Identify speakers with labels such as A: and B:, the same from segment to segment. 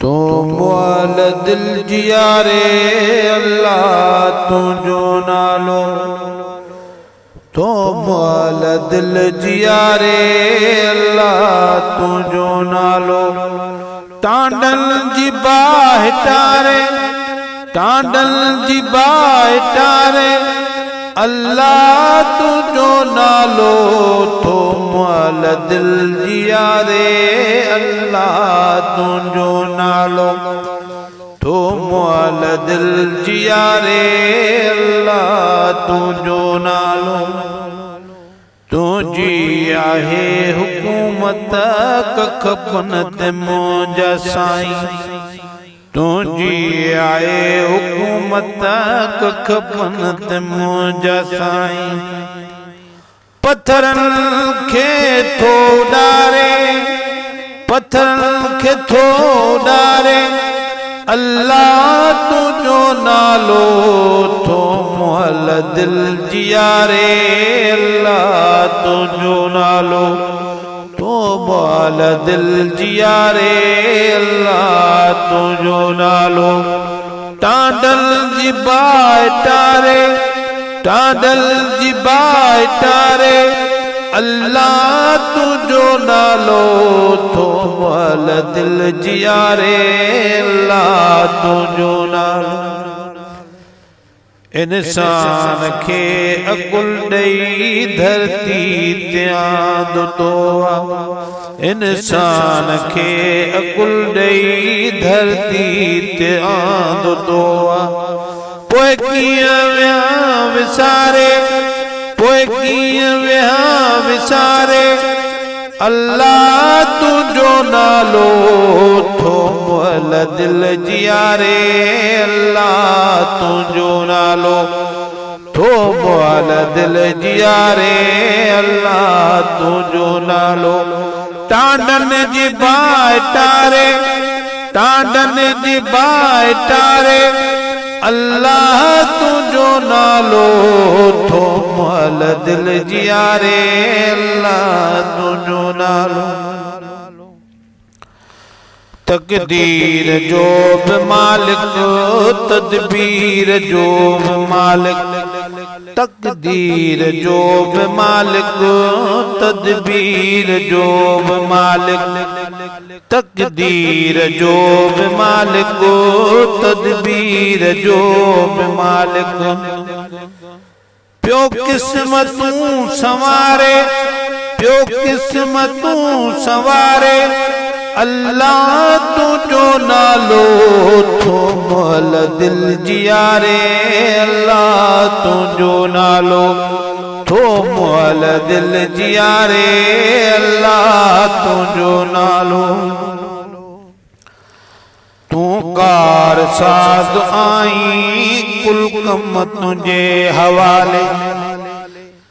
A: तो मुआल दिल जियारे अल्लाह तुझो नालो तो मुआल दिल जियारे अल्लाह तुझो नालो टांडल जी बाह टारे टांडल जी बाह टारे अल्लाह तुझो नालो तो मुआल दिल जियारे अल्लाह तुझो नालो तो मुआल दिल जियारे अल्लाह तुझो नालो तुझी आहे हुकूमत कख पन ते मुंहिंजा साईं तुझी आहे हुकूमत कख पन ते मुंहिंजा साईं पत्थरनि खे थो ॾारे पत्थरनि खे थो ॾारे अल्लाह तुझो नालो थो मुअल दिल जियारे अल्लाह तुझो नालो तो मुअल दिल जियारे अल्लाह तुझो नालो टांडल जी बाह टारे टांडल जी बाह टारे अल्लाह तुझो नालो तो मुअल दिल जियारे अल्लाह तुझो नालो इंसान खे अकुल ॾेई धरती ते आंदो आहे इंसान खे अकुल ॾेई धरती ते आंदो आहे पोइ कीअं विया विसारे पोइ कीअं विया विसारे अल्लाह तुझो नालो थो मुअल दिल जियारे अल्लाह तुझो नालो थो मुअल दिल जियारे अल्लाह तुझो नालो टांडन जी बाह टारे टांडन जी बाह टारे अल्लाह तुझो नालो थो मुअल दिल जियारे अल्लाह तुझो नालो तकदीर जो भी मालिक तदबीर जो भी मालिक तकदीर जो भी मालिक तदबीर जो भी मालिक तकदीर जो भी मालिक तदबीर जो भी मालिक प्यो किस्मतूं संवारे प्यो किस्मतूं संवारे अल्लाह तुझो नालो थो मुअल दिल जियारे अल्लाह तुझो नालो थो मुअल दिल जियारे अल्लाह तुझो नालो तू कार साध आई कुल कम तुझे हवाले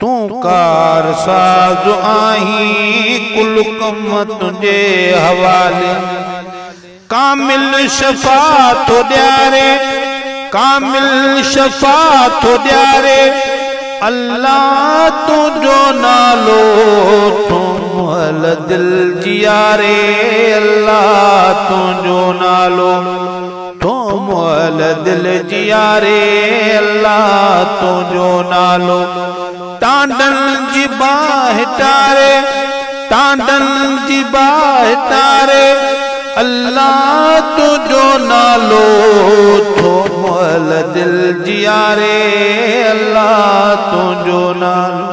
A: तू कार साज आही कुल कम तुझे हवाले कामिल शफा तो ॾियारे कामिल शफा तो ॾियारे अल्लाह तुझो नालो तू मुअल दिल जियारे अल्लाह तुझो नालो तो मुअल दिल जियारे अल्लाह तुझो नालो टांडन जी बाह टारे टांडन जी बाह टारे अल्लाह तुझो नालो थो मुअल दिल जियारे अल्लाह तुझो नालो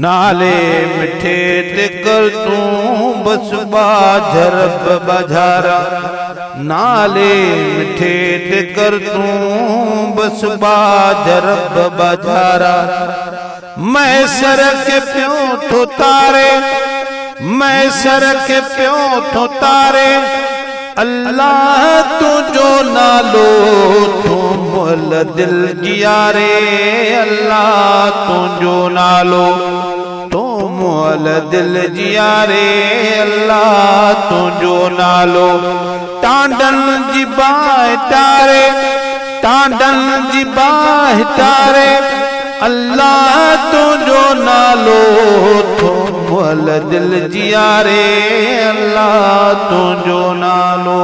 A: नाले मिठे ते कर तूं बस बाझर बजारा नाले मिठे ते कर तूं बस बाझर बजारा मैं सर के प्यो तो तारे मैं सर के प्यो तो तारे अल्लाह तुझो नालो थो मुअल दिल जियारे अल्लाह तुझो नालो तो मुअल दिल जियारे अल्लाह तुझो नालो टांडन जी बाह टारे टांडन जी बाह टारे अल्लाह तुझो नालो थो मुअल दिल जियारे अल्लाह तुंहिंजो नालो